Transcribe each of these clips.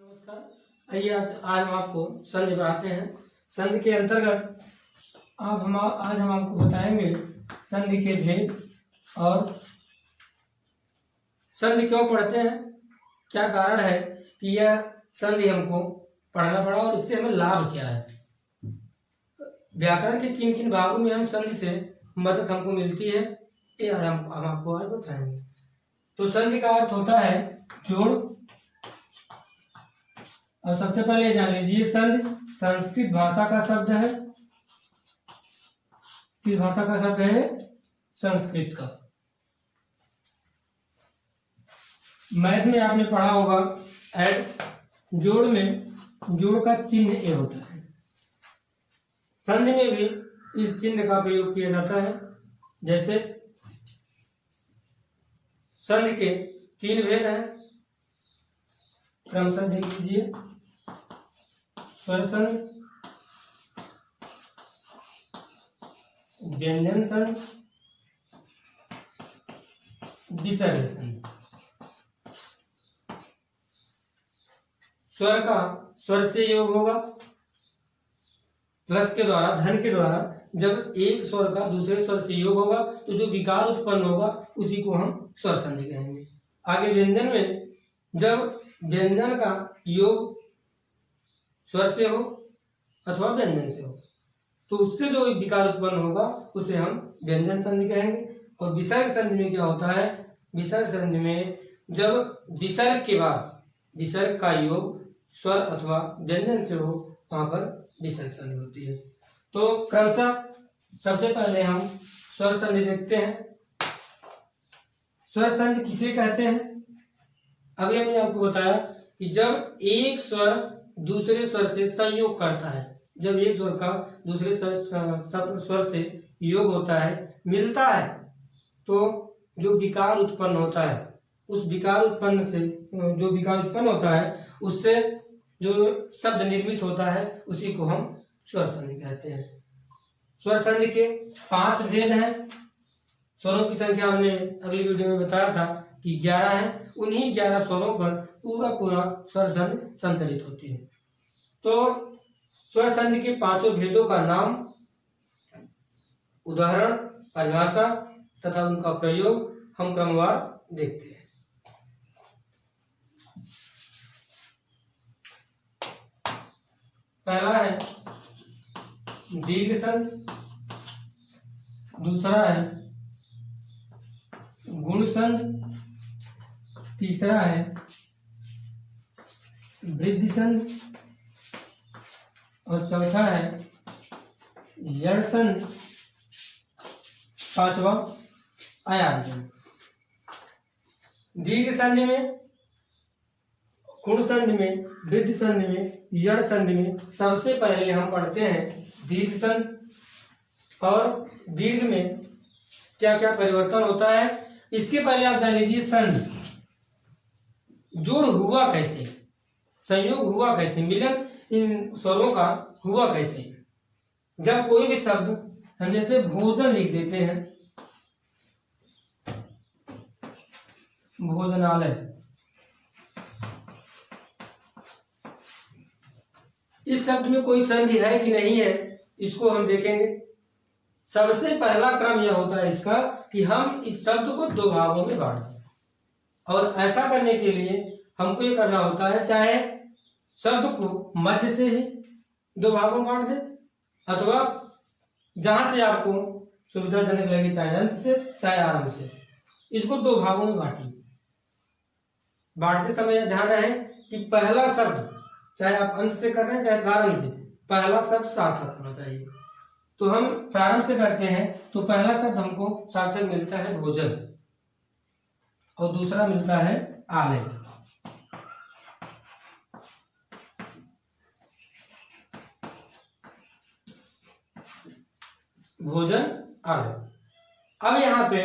नमस्कार। आइए आज हम आपको संधि बनाते हैं। संधि के अंतर्गत आज हम आपको बताएंगे संधि के भेद और संधि क्यों पढ़ते हैं, क्या कारण है कि यह संधि हमको पढ़ना पड़ा और इससे हमें लाभ क्या है। व्याकरण के किन किन भागों में हम संधि से मदद हमको मिलती है, ये आज हम आपको आज बताएंगे। तो संधि का अर्थ होता है जोड़। और सबसे पहले जान लीजिए संधि संस्कृत भाषा का शब्द है। किस भाषा का शब्द है? संस्कृत का। मैथ में आपने पढ़ा होगा ऐड, जोड़ में जोड़ का चिन्ह ए होता है। संधि में भी इस चिन्ह का प्रयोग किया जाता है। जैसे संधि के 3 भेद हैं, क्रमशः देख लीजिए। स्वर संधि, व्यंजन संधि, विसर्ग संधि। स्वर का स्वर से योग होगा प्लस के द्वारा, धन के द्वारा। जब एक स्वर का दूसरे स्वर से योग होगा तो जो विकार उत्पन्न होगा उसी को हम स्वर संधि कहेंगे। आगे व्यंजन में जब व्यंजन का योग स्वर से हो अथवा व्यंजन से हो तो उससे जो विकार उत्पन्न होगा उसे हम व्यंजन संधि कहेंगे। और विसर्ग संधि में क्या होता है? विसर्ग संधि में जब विसर्ग के बाद विसर्ग का योग स्वर अथवा व्यंजन से हो वहां पर विसर्ग संधि होती है। तो क्रमशः सबसे पहले हम स्वर संधि देखते हैं। स्वर संधि किसे कहते हैं? अभी हमने आपको बताया कि जब एक स्वर दूसरे स्वर से संयोग करता है, जब एक स्वर का दूसरे स्वर से योग होता है, मिलता है, तो जो विकार उत्पन्न होता है उस विकार उत्पन्न से जो विकार उत्पन्न होता है उससे जो शब्द निर्मित होता है उसी को हम स्वर संधि कहते हैं। स्वर संधि के 5 भेद हैं। स्वरों की संख्या हमने अगली वीडियो में बताया था कि 11 है। उन्हीं 11 स्वरों पर पूरा स्वर संधि संचलित होती है। तो स्वर संधि के 5 भेदों का नाम, उदाहरण, परिभाषा तथा उनका प्रयोग हम क्रमवार देखते हैं। पहला है दीर्घ संधि, दूसरा है गुण संधि, तीसरा है वृद्धि संधि और चौथा है यड़ संधि, 5वां आयाम संधि। दीर्घ संधि में, गुण संधि में, वृद्धि संधि में, यड़ संधि में सबसे पहले हम पढ़ते हैं दीर्घ संधि। और दीर्घ में क्या क्या परिवर्तन होता है इसके पहले आप जान लीजिए। संधि जोड़ हुआ कैसे, संयोग हुआ कैसे, मिलन इन स्वरों का हुआ कैसे। जब कोई भी शब्द हम जैसे भोजन लिख देते हैं, भोजनालय, इस शब्द में कोई संधि है कि नहीं है इसको हम देखेंगे। सबसे पहला क्रम यह होता है इसका कि हम इस शब्द को 2 भागों में बांट दें। और ऐसा करने के लिए हमको ये करना होता है, चाहे शब्द को मध्य से ही 2 भागों में बांट दें अथवा जहां से आपको सुविधाजनक लगे, चाहे अंत से चाहे आरंभ से, इसको 2 भागों में बांटिए। बांटते समय ध्यान रहे कि पहला शब्द, चाहे आप अंत से कर रहे हैं चाहे प्रारंभ से, पहला शब्द सार्थक होना चाहिए। तो हम प्रारंभ से करते हैं तो पहला शब्द हमको सार्थक मिलता है भोजन और दूसरा मिलता है आलय। भोजन, आलय। अब यहाँ पे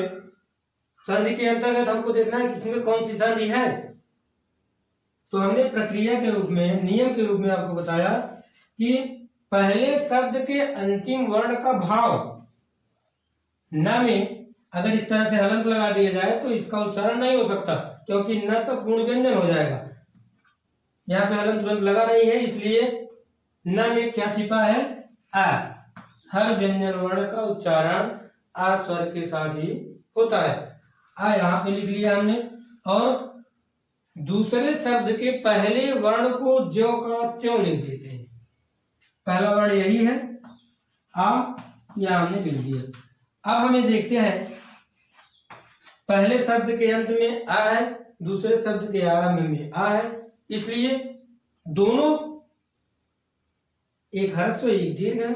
संधि के अंतर्गत हमको देखना है कि इसमें कौन सी संधि है। तो हमने प्रक्रिया के रूप में, नियम के रूप में आपको बताया कि पहले शब्द के अंतिम वर्ण का भाव न में अगर इस तरह से हलंत लगा दिया जाए तो इसका उच्चारण नहीं हो सकता, क्योंकि न तो पूर्ण व्यंजन हो जाएगा। यहाँ पे हलन तुरंत लगा नहीं है, इसलिए न में क्या छिपा है? आ। हर व्यंजन वर्ण का उच्चारण आ स्वर के साथ ही होता है। आ यहाँ पे लिख लिया हमने, और दूसरे शब्द के पहले वर्ण को ज्यों का त्यों लिख देते हैं। पहला वर्ण यही है आ, या हमने लिख दिया। अब हमें देखते हैं, पहले शब्द के अंत में आ है, दूसरे शब्द के आरंभ में आ है, इसलिए दोनों एक ह्रस्व एक दीर्घ है,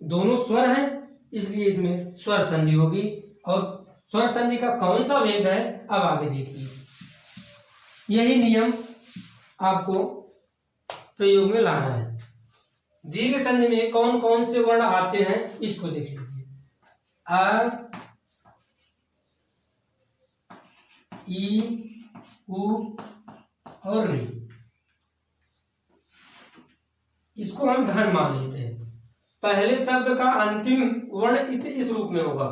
दोनों स्वर हैं, इसलिए इसमें स्वर संधि होगी। और स्वर संधि का कौन सा वेग है अब आगे देखिए। यही नियम आपको प्रयोग में लाना है। दीर्घ संधि में कौन कौन से वर्ण आते हैं इसको देख लीजिए। आ, ई, उ और री। इसको हम धन मान लेते हैं। पहले शब्द का अंतिम वर्ण इस रूप में होगा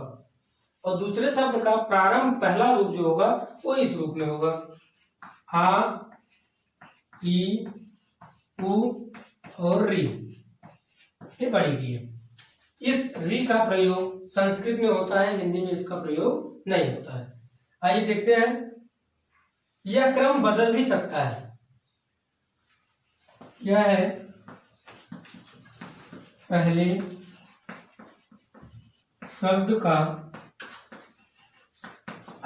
और दूसरे शब्द का प्रारंभ पहला रूप जो होगा वो इस रूप में होगा। आ, ई, उ और री, ये बड़ी री है। इस री का प्रयोग संस्कृत में होता है, हिंदी में इसका प्रयोग नहीं होता है। आइए देखते हैं, यह क्रम बदल भी सकता है। क्या है? पहले शब्द का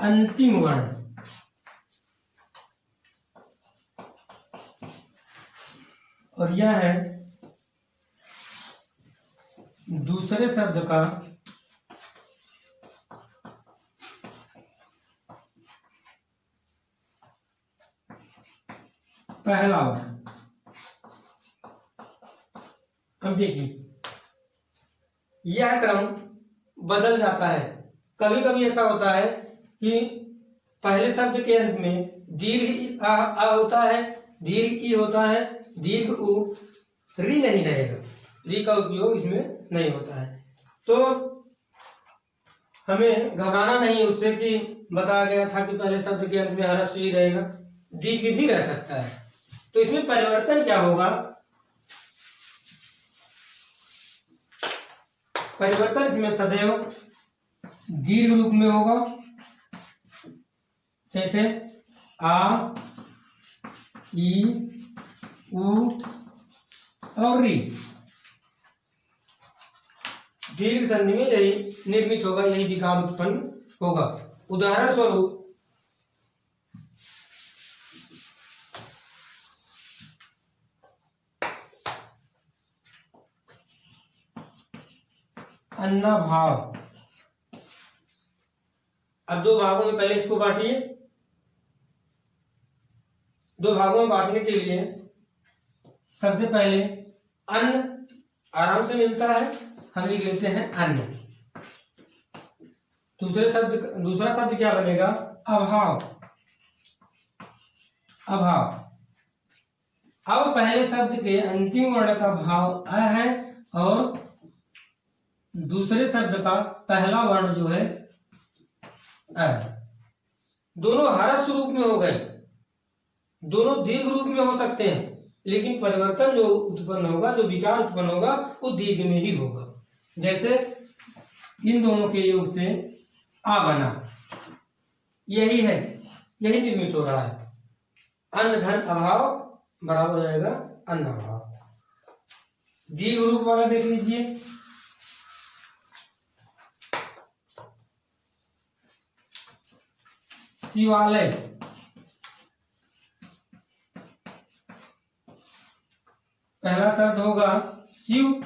अंतिम वर्ण और यह है दूसरे शब्द का पहला वर्ण। अब देखिए, यह क्रम बदल जाता है। कभी कभी ऐसा होता है कि पहले शब्द के अंत में दीर्घ आ होता है, दीर्घ ई होता है, दीर्घ उ, री नहीं रहेगा। री का उपयोग इसमें नहीं होता है। तो हमें घबराना नहीं उससे कि बताया गया था कि पहले शब्द के अंत में ह्रस्व ई रहेगा, दीर्घ भी रह सकता है। तो इसमें परिवर्तन क्या होगा? परिवर्तन इसमें सदैव दीर्घ रूप में होगा, जैसे आ, ई, उ और री। दीर्घ संधि में यही निर्मित होगा, यही विकार उत्पन्न होगा। उदाहरण स्वरूप अन्नाभाव। अब दो भागों में पहले इसको बांटिए। दो भागों में बांटने के लिए सबसे पहले अन्न आराम से मिलता है, हम लिख लेते हैं अन्न। दूसरा शब्द क्या बनेगा? अभाव। अभाव। अब पहले शब्द के अंतिम वर्ण का भाव अ है और दूसरे शब्द का पहला वर्ण जो है अ। दोनों ह्रस्व रूप में हो गए, दोनों दीर्घ रूप में हो सकते हैं, लेकिन परिवर्तन जो उत्पन्न होगा, जो विकार उत्पन्न होगा, वो दीर्घ में ही होगा। जैसे इन दोनों के योग से आ बना, यही है, यही निर्मित हो रहा है। अन्न धन अभाव बराबर हो जाएगा अन्न अभाव। दीर्घ रूप वाला देख लीजिए, शिवालय। पहला शब्द होगा शिव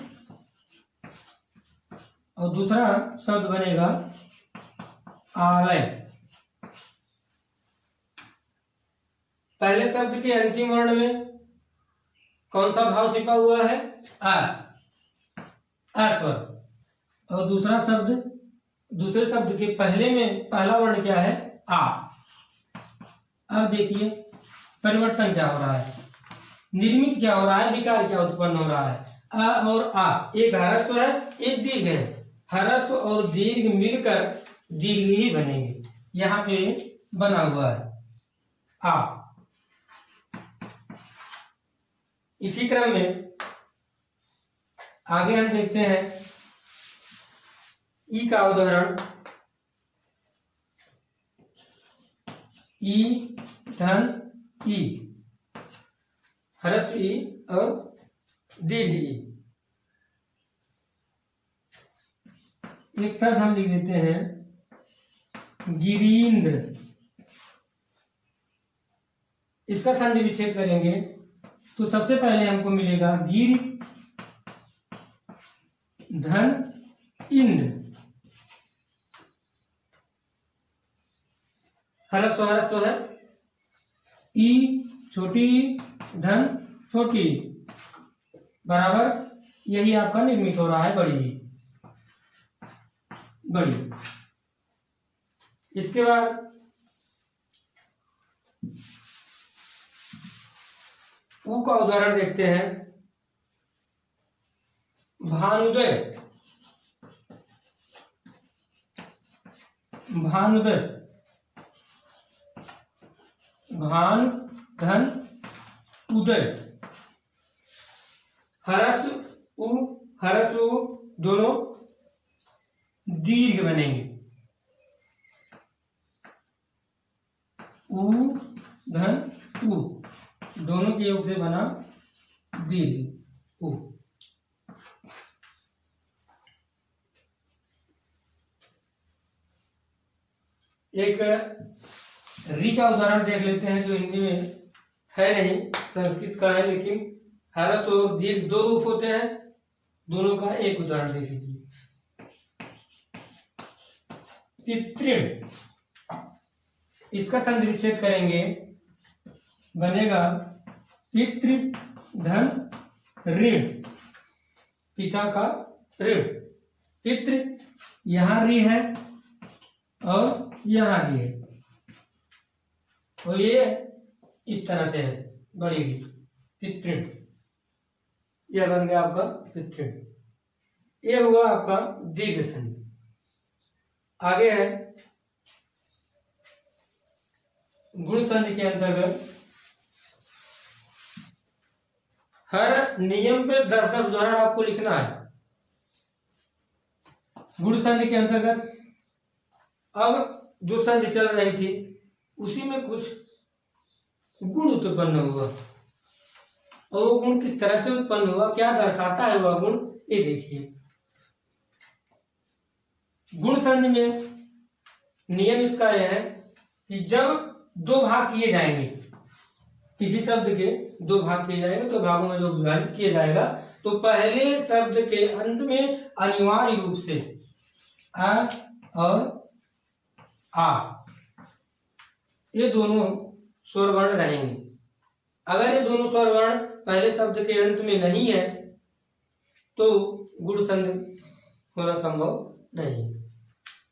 और दूसरा शब्द बनेगा आलय। पहले शब्द के अंतिम वर्ण में कौन सा भाव छिपा हुआ है? आ, स्वर। और दूसरे शब्द के पहले में पहला वर्ण क्या है? आ। अब देखिए परिवर्तन क्या हो रहा है, निर्मित क्या हो रहा है, विकार क्या उत्पन्न हो रहा है। अ और आ, एक ह्रस्व है, एक दीर्घ है। ह्रस्व और दीर्घ मिलकर दीर्घ ही बनेंगे। यहाँ पे बना हुआ है आ। इसी क्रम में आगे हम देखते हैं ई का उदाहरण। ई धन ई, ह्रस्व ई और दीर्घ ई। एक साथ हम लिख देते हैं गिरीन्द्र। इसका संधि विच्छेद करेंगे तो सबसे पहले हमको मिलेगा गिर धन इंद्र, ह्रस्व ह्रस्व है, ई छोटी धन छोटी बराबर, यही आपका निर्मित हो रहा है बड़ी बड़ी। इसके बाद ऊ का उदाहरण देखते हैं। भानुदय, भानुदय, भान धन उदय, ह्रस्व ऊ दोनों दीर्घ बनेंगे। ऊ धन ऊ दोनों के योग से बना दीर्घ ऊ। एक री का उदाहरण देख लेते हैं जो हिंदी में है नहीं, संस्कृत का है, लेकिन ह्रस्व और दीर्घ दो रूप होते हैं, दोनों का एक उदाहरण देख लीजिए। तित्रिण, इसका संधि विच्छेद करेंगे, बनेगा पितृ धन ऋण, पिता का ऋण। पितृ यहां री है और यहां री है, और ये इस तरह से है बढ़ेगी पितृण, यह बन गया आपका पितृण। ये हुआ आपका दीर्घ संधि। आगे है गुण संधि के अंतर्गत हर नियम पे 10-10 उदाहरण आपको लिखना है। गुण संधि के अंतर्गत अब जो संधि चल रही थी उसी में कुछ गुण उत्पन्न हुआ, और वो गुण किस तरह से उत्पन्न हुआ, क्या दर्शाता है वह गुण, ये देखिए। गुण संधि में नियम इसका यह है कि जब दो भाग किए जाएंगे, किसी शब्द के दो भाग किए जाएंगे, दो भागों में जो विभाजित किया जाएगा, तो पहले शब्द के अंत में अनिवार्य रूप से अ और आ, ये दोनों स्वर वर्ण रहेंगे। अगर ये दोनों स्वर वर्ण पहले शब्द के अंत में नहीं है तो गुण संधि होना संभव नहीं।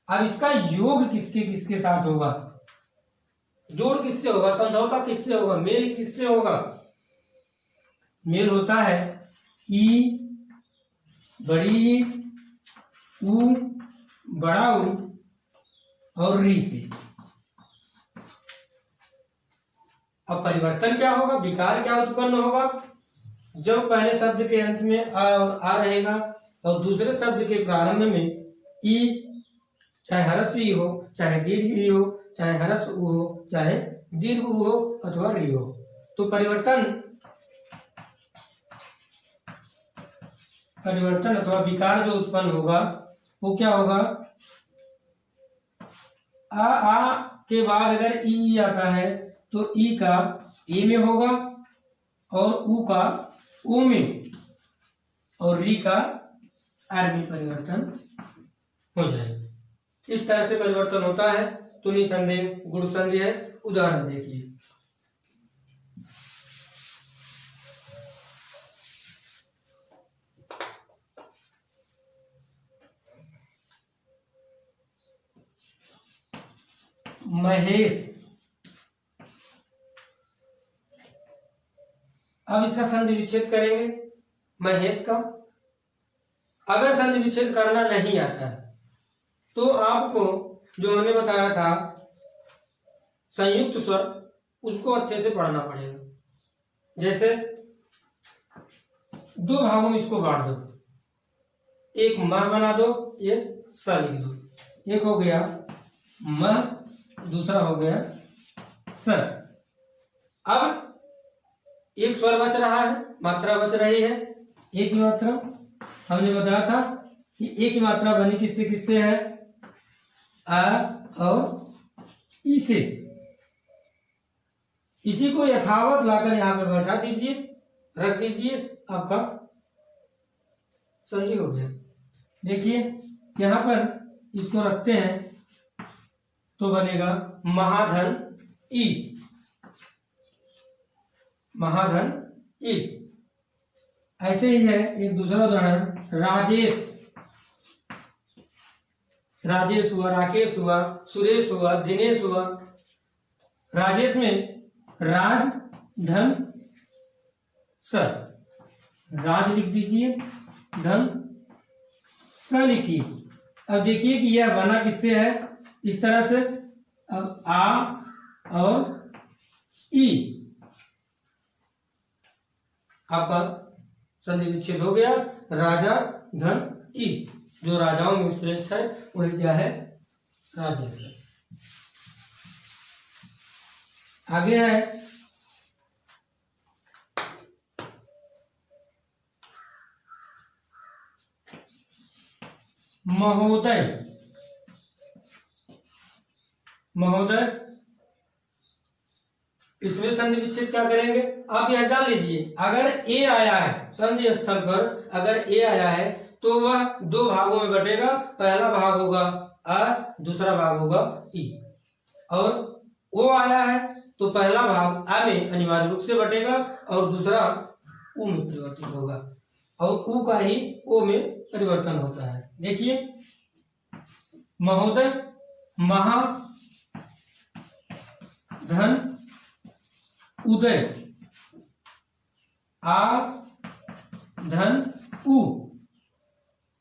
अब इसका योग किसके किसके साथ होगा, जोड़ किससे होगा, समझौता किससे होगा, मेल किससे होगा? मेल होता है ई बड़ी ऊ बड़ा ऊ और री से। अब परिवर्तन क्या होगा, विकार क्या उत्पन्न होगा, जब पहले शब्द के अंत में आ रहेगा और दूसरे शब्द के प्रारंभ में ई, चाहे ह्रस्व ई हो, चाहे दीर्घ ई हो, चाहे ह्रस्व ऊ हो, चाहे दीर्घ ऊ हो अथवा री हो, तो परिवर्तन अथवा विकार जो उत्पन्न होगा वो क्या होगा, आ के बाद अगर ई आता है तो ई का ए में होगा और ऊ का ऊ में और री का आर में परिवर्तन हो जाएगा। इस तरह से परिवर्तन होता है तो निसंदेह गुण संधि है। उदाहरण देखिए, महेश। अब इसका संधि विच्छेद करेंगे महेश का। अगर संधि विच्छेद करना नहीं आता तो आपको जो हमने बताया था संयुक्त स्वर, उसको अच्छे से पढ़ना पड़ेगा। जैसे दो भागों में इसको बांट दो, एक मह बना दो, एक स लिख दो। एक हो गया मह, दूसरा हो गया स। अब एक स्वर बच रहा है, मात्रा बच रही है, एक ही मात्रा। हमने बताया था कि एक ही मात्रा बनी किससे किससे है, आ और ई से। इसी को यथावत लाकर यहाँ पे बैठा दीजिए, रख दीजिए, आपका संधि हो गया। देखिए यहाँ पर इसको रखते हैं तो बनेगा महाधन ई, महाधन ई। ऐसे ही है एक दूसरा उदाहरण, राजेश, राजेश हुआ, राकेश हुआ, सुरेश हुआ, दिनेश हुआ। राजेश में राज धन स, राज लिख दीजिए, धन स लिखिए। अब देखिए कि यह बना किससे है, इस तरह से। अब आ और ई, आपका संधि विच्छेद हो गया। राजा धन ई, जो राजाओं में श्रेष्ठ है वही क्या है, राजेश। आगे है महोदय, महोदय। इसमें संधि विच्छेद क्या करेंगे, आप यह जान लीजिए। अगर ए आया है संधि स्थल पर, अगर ए आया है तो वह दो भागों में बटेगा। पहला भाग होगा अ, दूसरा भाग होगा ई। और ओ आया है तो पहला भाग आ में अनिवार्य रूप से बटेगा और दूसरा उ में परिवर्तित होगा, और उ का ही ओ में परिवर्तन होता है। देखिए महोदय, महा धन उदय, आ धन उ,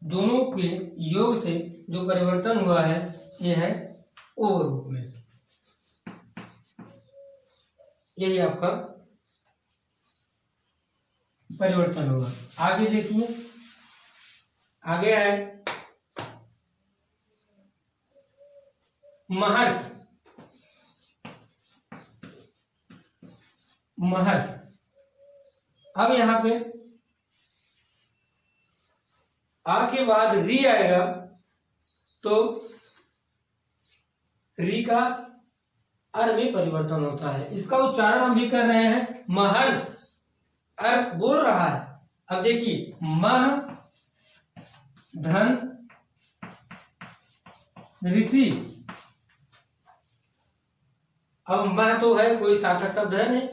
दोनों के योग से जो परिवर्तन हुआ है यह है ओ रूप में। यही आपका परिवर्तन होगा। आगे देखिए, आगे है महर्ष, महर्ष। अब यहां पे आ के बाद री आएगा तो री का अर में परिवर्तन होता है। इसका उच्चारण हम भी कर रहे हैं, महर्ष, अर बोल रहा है। अब देखिए मह धन ऋषि। अब मह तो है, कोई सार्थक शब्द है नहीं।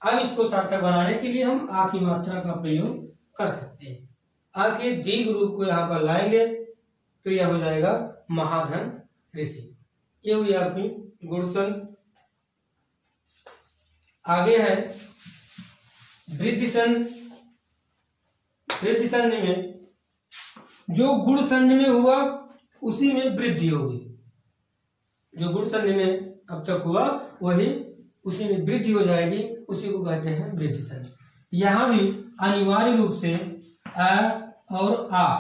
अब इसको सार्थक बनाने के लिए हम आ की मात्रा का प्रयोग कर सकते हैं। आ के दीर्घ रूप को यहाँ पर लाएंगे तो यह हो जाएगा महाधन ऋषि। ये हुई आपकी गुण संधि। आगे है वृद्धि संधि। वृद्धि संधि में जो गुण संधि में हुआ उसी में वृद्धि होगी। जो गुण संधि में अब तक हुआ वही उसी में वृद्धि हो जाएगी, उसी को कहते हैं वृद्धि संधि। यहां भी अनिवार्य रूप से अ और आ,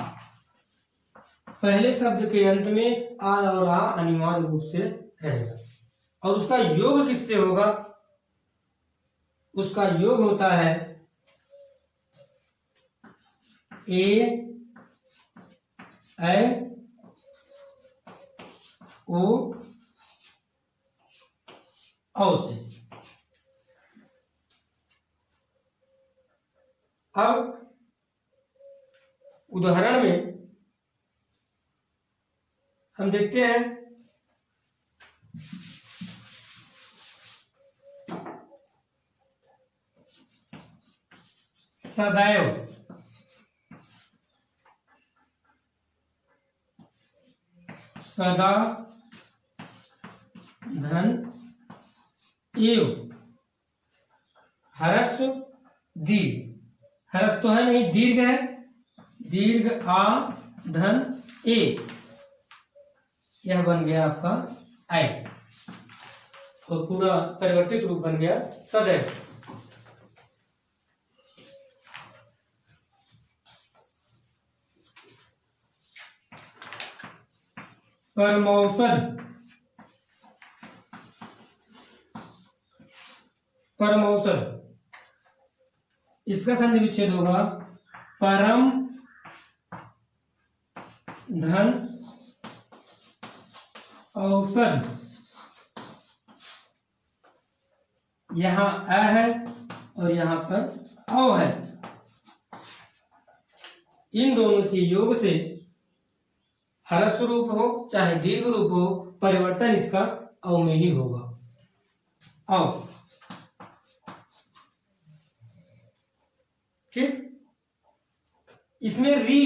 पहले शब्द के अंत में आ और आ अनिवार्य रूप से रहेगा। और उसका योग किससे होगा, उसका योग होता है ए ओ औ से। अब उदाहरण में हम देखते हैं सदैव, सदा धन एव, हर्ष दीर्घ। हर्ष तो है नहीं, दीर्घ है, दीर्घ आ धन ए, यह बन गया आपका आई और पूरा परिवर्तित रूप बन गया सदैव। परमौषध, परमौषध, इसका संधि विच्छेद होगा परम धन औषध। यहाँ अ है और यहाँ पर औ है, इन दोनों के योग से ह्रस्व रूप हो चाहे दीर्घ रूप हो, परिवर्तन इसका औ में ही होगा। औ, ठीक। इसमें री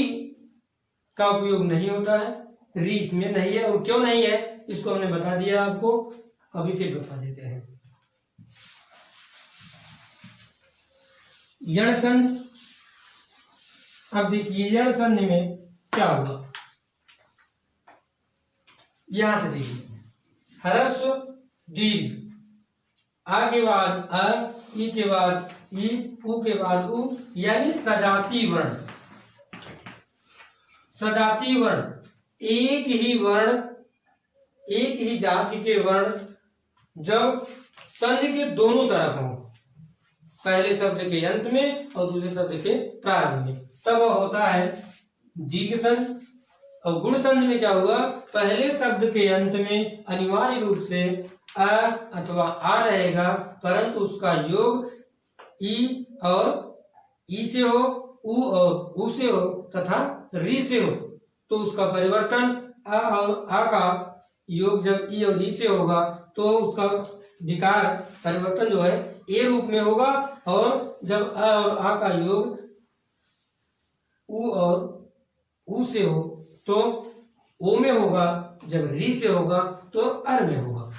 का उपयोग नहीं होता है, री इसमें नहीं है। और क्यों नहीं है इसको हमने बता दिया आपको, अभी फिर बता देते हैं। यण संधि, अब देखिए यण संधि में क्या हुआ, यहां से देखिए ह्रस्व दीर्घ, आ के बाद अ, ई के बाद ई, उ के बाद उ, यानी सजाती वर्ण। सजाती वर्ण, एक ही वर्ण, एक ही जाति के वर्ण जब संधि के दोनों तरफ हो, पहले शब्द के अंत में और दूसरे शब्द के प्रारंभ में, तब वह होता है दीर्घ संधि। और गुण संधि में क्या हुआ, पहले शब्द के अंत में अनिवार्य रूप से अ अथवा आ रहेगा, परंतु उसका योग ई और ई से हो, उ और उ से हो तथा री से हो, तो उसका परिवर्तन अ और आ का योग जब ई और ई से होगा तो उसका विकार परिवर्तन जो है ए रूप में होगा, और जब अ और आ का योग उ और उ से हो तो ओ में होगा, जब री से होगा तो अर में होगा।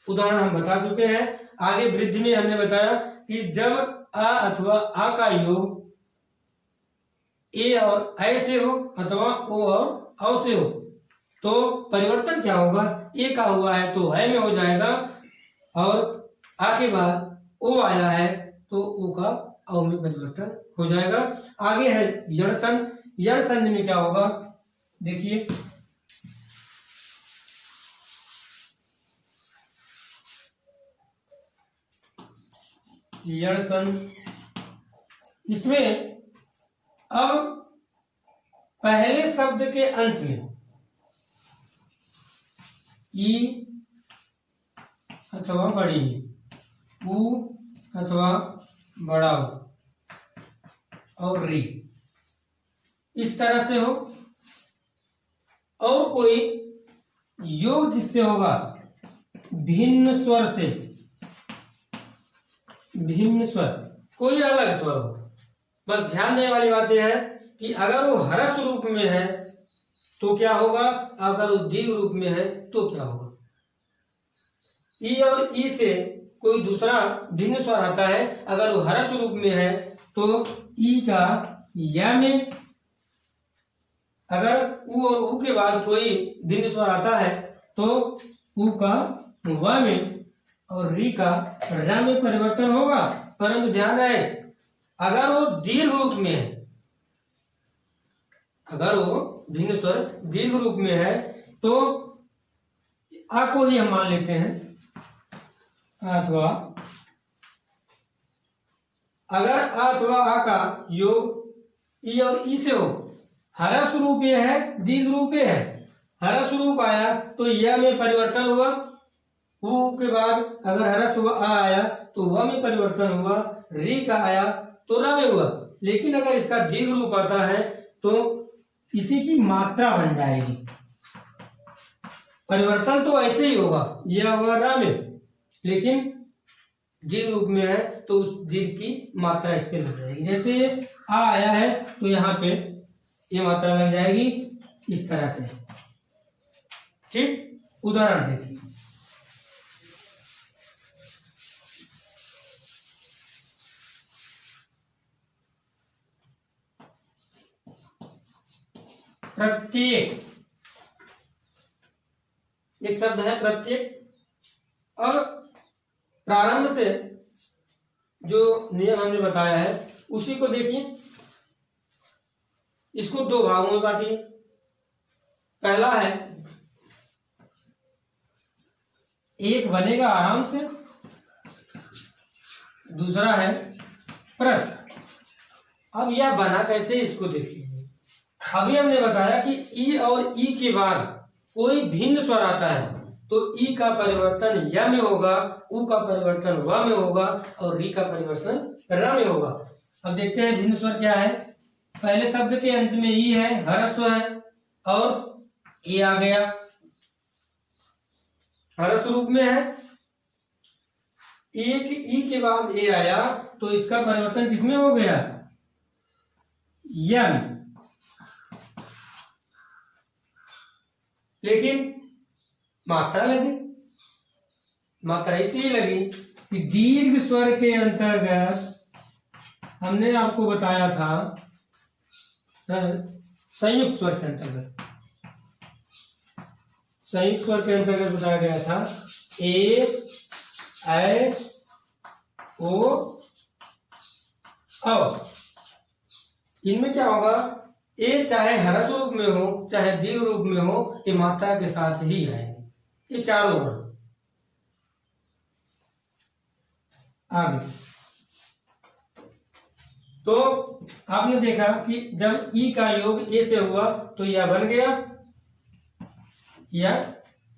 उदाहरण हम बता चुके हैं। आगे वृद्धि में हमने बताया कि जब अ अथवा आ का योग ए और ऐ से हो अथवा ओ और औ से हो तो परिवर्तन क्या होगा, ए का हुआ है तो ऐ में हो जाएगा, और आ के बाद ओ आया है तो ओ का औ में परिवर्तन हो जाएगा। आगे है यण संधि। यण संधि में क्या होगा, देखिए यण संधि, इसमें अब पहले शब्द के अंत में ई अथवा बड़ी, उ अथवा बड़ा और री, इस तरह से हो, और कोई योग किससे होगा, भिन्न स्वर से, भिन्न स्वर, कोई अलग स्वर हो। बस ध्यान देने वाली बात यह है कि अगर वो ह्रस्व रूप में है तो क्या होगा, अगर वो दीर्घ रूप में है तो क्या होगा। ई और ई से कोई दूसरा भिन्न स्वर आता है, अगर वो ह्रस्व रूप में है तो ई का या में, अगर उ और उ के बाद कोई भिन्न स्वर आता है तो उ का व में और री का र में परिवर्तन होगा। परंतु ध्यान रहे, अगर वो दीर्घ रूप में है, अगर वो भिन्न स्वर दीर्घ रूप में है तो आ को ही हम मान लेते हैं, अथवा अगर आ अथवा आ का योग ई और ई से हो, ह्रस्व रूप ये है दीर्घ रूप ये है, ह्रस्व रूप आया तो यह में परिवर्तन हुआ, उ के बाद अगर ह्रस्व आ आया तो वह में परिवर्तन हुआ, री का आया तो र में हुआ। लेकिन अगर इसका दीर्घ रूप आता है तो इसी की मात्रा बन जाएगी, परिवर्तन तो ऐसे ही होगा, यह होगा र में, लेकिन दीर्घ रूप में है तो उस दीर्घ की मात्रा इस पे लग जाएगी। जैसे आ आया है तो यहाँ पे ये मात्रा लग जाएगी इस तरह से, ठीक। उदाहरण देखिए, प्रत्येक, एक शब्द है प्रत्येक। अब प्रारंभ से जो नियम हमने बताया है उसी को देखिए, इसको दो भागों में बांटिए। पहला है एक बनेगा आराम से, दूसरा है प्रत। अब यह बना कैसे, इसको देखिए। अभी हमने बताया कि ई और ई के बाद कोई भिन्न स्वर आता है तो ई का परिवर्तन य में होगा, उ का परिवर्तन व में होगा और री का परिवर्तन र में होगा। अब देखते हैं भिन्न स्वर क्या है। पहले शब्द के अंत में ई है, ह्रस्व है और ए आ गया, ह्रस्व रूप में है। एक ई के बाद ए आया तो इसका परिवर्तन किसमें हो गया, य में। लेकिन मात्रा लगी, मात्रा इसलिए लगी कि दीर्घ स्वर के अंतर्गत हमने आपको बताया था संयुक्त स्वर के अंतर्गत, संयुक्त स्वर के अंतर्गत बताया गया था ए ऐ ओ औ। इनमें क्या होगा, ए चाहे ह्रस्व रूप में हो चाहे दीर्घ रूप में हो, ये मात्रा के साथ ही आएंगे, ये चारों वर्ण। आगे तो आपने देखा कि जब ई का योग ए से हुआ तो यह बन गया, यह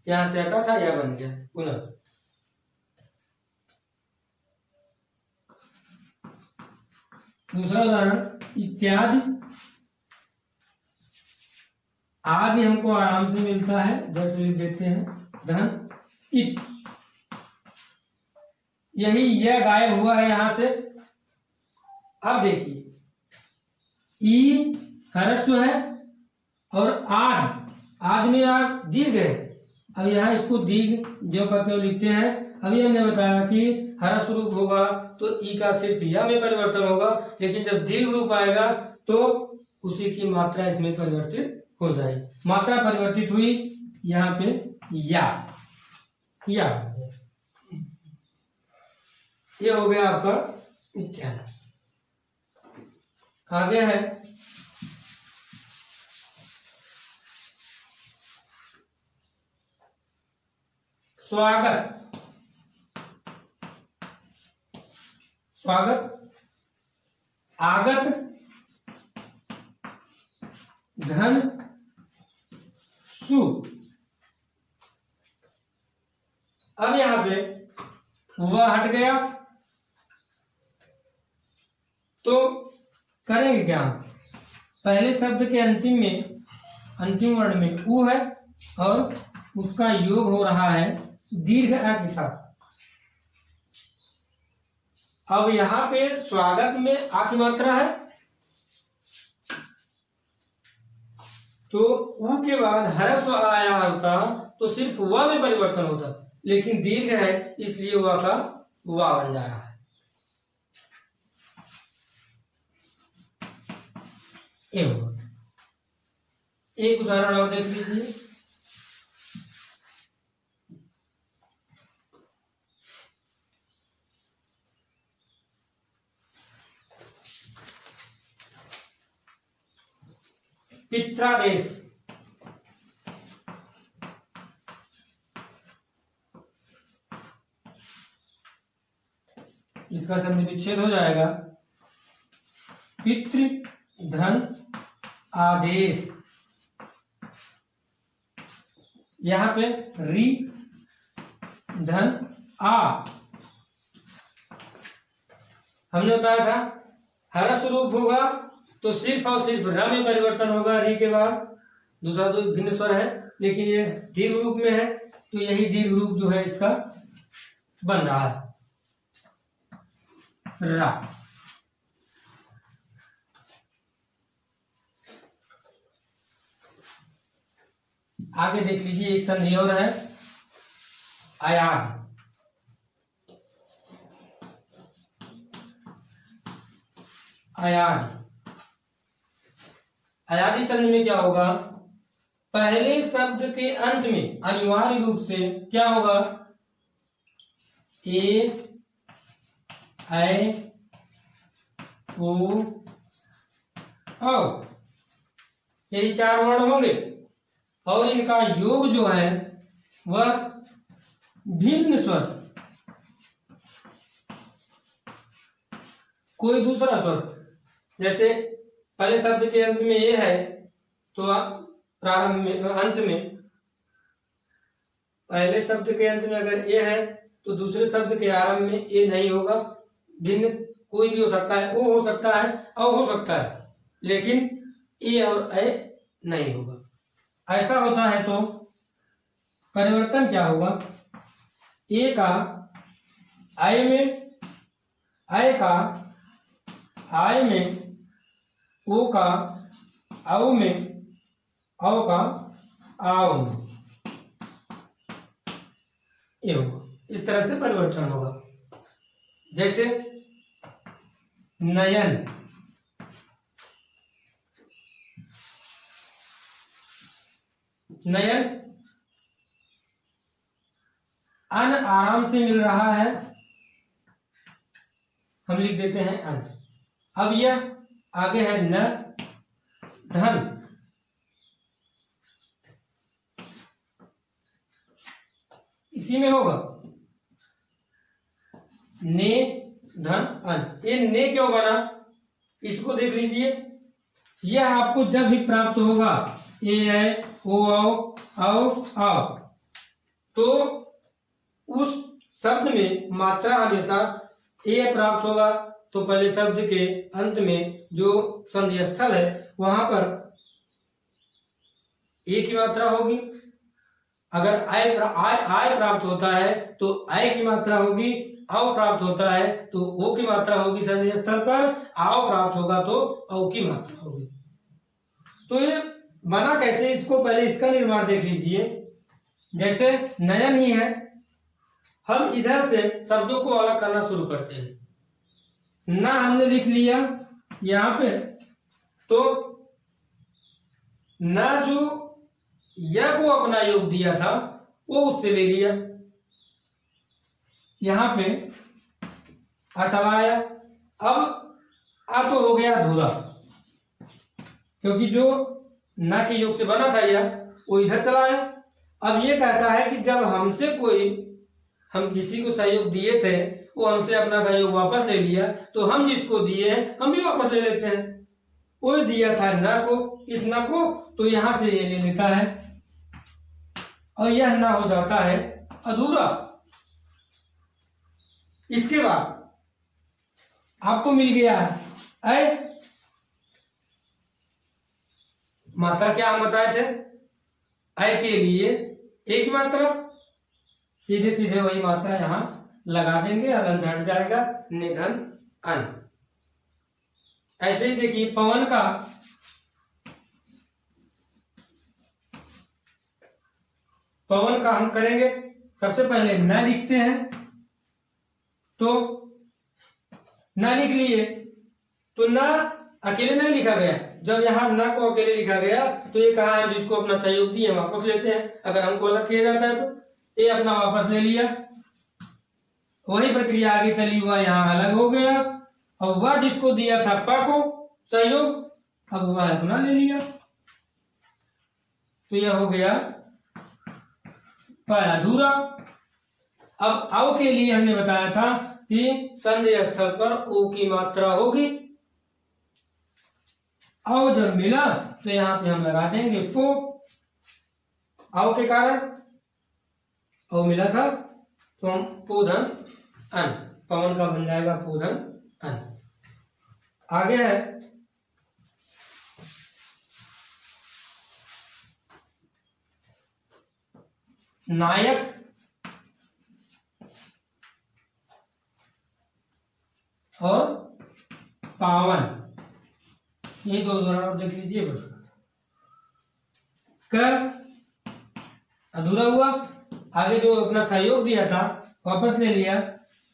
यहां से हटा था, यह बन गया पुनः। दूसरा उदाहरण इत्यादि। आदि हमको आराम से मिलता है, इधर से लिख देते हैं धन इत। यही यह गायब हुआ है यहां से। अब देखिए ई ह्रस्व है और आद में आग दीर्घ है। अब यहाँ इसको दीर्घ जो करते हुए लिखते हैं। अभी हमने बताया कि ह्रस्व रूप होगा तो ई का सिर्फ या में परिवर्तन होगा, लेकिन जब दीर्घ रूप आएगा तो उसी की मात्रा इसमें परिवर्तित हो जाएगी। मात्रा परिवर्तित हुई, यहाँ पे या ये हो गया आपका इत्यादि। आगे है स्वागत। स्वागत आगत धन सु। अब यहां पे हुआ हट गया तो करेंगे क्या, पहले शब्द के अंतिम वर्ण में उ है और उसका योग हो रहा है दीर्घ आ के साथ। अब यहां पे स्वागत में आ की मात्रा है तो उ के बाद ह्रस्व आया होता तो सिर्फ व में परिवर्तन होता, लेकिन दीर्घ है इसलिए व का वा बन जा रहा है। एक उदाहरण और देख लीजिए। पित्रादेश। इसका संधि विच्छेद हो जाएगा, पितृ धन आदेश। यहां पे री धन आ। हमने बताया था ह्रस्व रूप होगा तो सिर्फ और सिर्फ र में परिवर्तन होगा री के बाद, दूसरा तो भिन्न स्वर है, लेकिन ये दीर्घ रूप में है तो यही दीर्घ रूप जो है इसका बन रहा है रा। आगे देख लीजिए, एक संधि और है अयाद। अयादी संधि में क्या होगा, पहले शब्द के अंत में अनिवार्य रूप से क्या होगा, ए ऐ ओ औ, यही चार वर्ण होंगे और इनका योग जो है वह भिन्न स्वर, कोई दूसरा स्वर, जैसे पहले शब्द के अंत में ए है तो प्रारंभ में अंत में, पहले शब्द के अंत में अगर ए है तो दूसरे शब्द के आरंभ में ए नहीं होगा। भिन्न कोई भी हो सकता है, ओ हो सकता है, औ हो सकता है, लेकिन ए और ए नहीं होगा। ऐसा होता है तो परिवर्तन क्या होगा? ए का आय में, आय का आय में, ओ का आओ में, औ का आओ में, ये होगा। इस तरह से परिवर्तन होगा। जैसे नयन, नयन अन आराम से मिल रहा है, हम लिख देते हैं अन। अब यह आगे है न धन, इसी में होगा ने धन अन। ये ने क्यों बना, इसको देख लीजिए। यह आपको जब भी प्राप्त होगा ए ओ आओ तो उस शब्द में मात्रा हमेशा ए प्राप्त होगा, तो पहले शब्द के अंत में जो संधि स्थल है वहां पर ए की मात्रा होगी। अगर आय प्राप्त होता है तो आय की मात्रा होगी, आओ प्राप्त होता है तो ओ की मात्रा होगी संधि स्थल पर, आओ प्राप्त होगा तो औ की मात्रा होगी। तो ये बना कैसे, इसको पहले इसका निर्माण देख लीजिए। जैसे नयन ही है, हम इधर से शब्दों को अलग करना शुरू करते हैं। ना हमने लिख लिया यहाँ पे, तो ना जो या को अपना योग दिया था वो उससे ले लिया, यहां पे आ चला आया। अब आ तो हो गया अधूरा, क्योंकि जो ना के योग से बना था यह वो इधर चला आया। अब ये कहता है कि जब हमसे कोई, हम किसी को सहयोग दिए थे, वो हमसे अपना सहयोग वापस ले लिया, तो हम जिसको दिए हैं हम भी वापस ले लेते हैं। वो दिया था ना को, इस ना को, तो यहां से ये ले लेता है और यह ना हो जाता है अधूरा। इसके बाद आपको मिल गया है मात्रा, क्या हम बताए थे अय के लिए एक मात्रा, सीधे सीधे वही मात्रा यहां लगा देंगे, अलन हट जाएगा, निधन अन। ऐसे ही देखिए पवन का हम करेंगे। सबसे पहले न लिखते हैं, तो न लिख लिए तो न अकेले नहीं लिखा गया। जब यहाँ न को अकेले लिखा गया तो ये कहा है जिसको अपना सहयोग दिए वापस लेते हैं। अगर हमको अलग किया जाता है तो ये अपना वापस ले लिया, वही प्रक्रिया आगे चली, हुआ यहाँ अलग हो गया, और वह जिसको दिया था प को सहयोग, अब वह अपना ले लिया, तो यह हो गया अधूरा। अब औ के लिए हमने बताया था कि संधि स्थल पर ओ की मात्रा होगी। औ जब मिला तो यहाँ पे हम लगा देंगे पो, औ के कारण औ मिला था तो हम पोधन अन, पवन का बन जाएगा पोधन अन। आगे है नायक और पावन, ये दो उदाहरण आप देख लीजिए बस। कर अधूरा हुआ, आगे जो अपना सहयोग दिया था वापस ले लिया,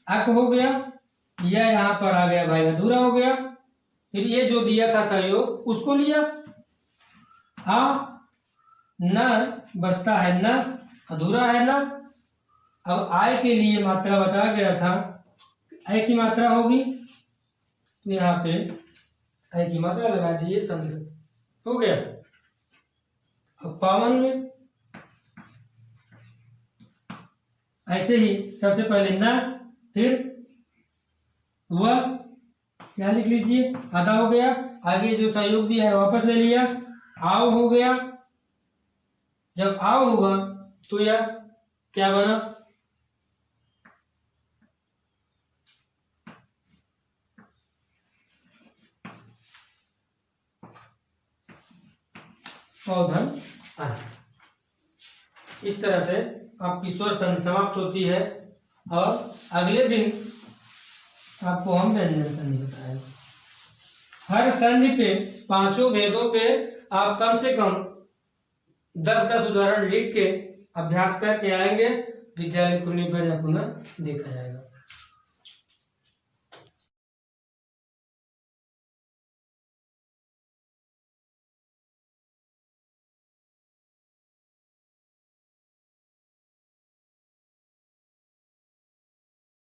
अक हो गया, यह यहाँ पर आ गया भाई अधूरा हो गया। फिर ये जो दिया था सहयोग उसको लिया, न बचता है न, अधूरा है न। अब आय के लिए मात्रा बताया गया था, आय की मात्रा होगी, तो यहाँ पे आय की मात्रा लगा दिए, संधि हो गया। अब पावन में ऐसे ही सबसे पहले न, फिर वह, क्या लिख लीजिए, आधा हो गया। आगे जो संयोग दिया है वापस ले लिया, आओ हो गया। जब आओ होगा तो यह क्या बना, औधन आदि। इस तरह से आपकी स्वर संधि समाप्त होती है और अगले दिन आपको हम व्यंजन संधि बताएंगे। हर संधि पे, पांचों भेदों पे आप कम से कम 10-10 उदाहरण लिख के अभ्यास करके आएंगे। विद्यालय खुलने पर यह पुनः देखा जाएगा।